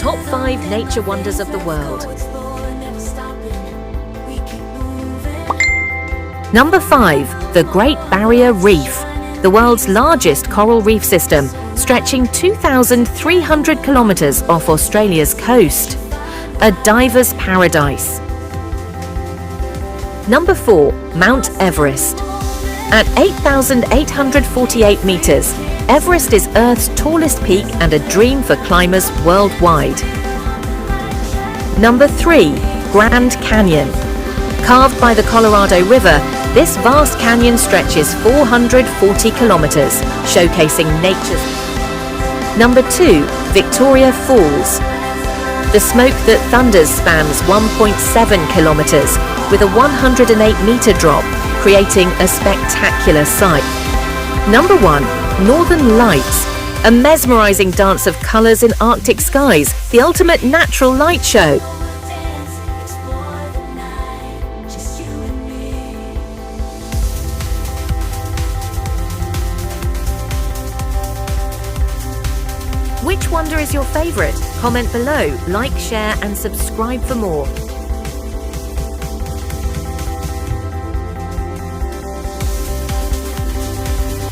Top 5 nature wonders of the world. Number 5. The Great Barrier Reef, the world's largest coral reef system, stretching 2,300 kilometers off Australia's coast. A diver's paradise. Number 4. Mount Everest. At 8,848 meters, Everest is Earth's tallest peak and a dream for climbers worldwide. Number 3. Grand Canyon. Carved by the Colorado River, this vast canyon stretches 440 kilometers, showcasing nature's. Number 2. Victoria Falls. The smoke that thunders spans 1.7 kilometers with a 108-meter drop, creating a spectacular sight. Number 1. Northern Lights. A mesmerizing dance of colors in Arctic skies, the ultimate natural light show. Which wonder is your favorite? Comment below, like, share and subscribe for more.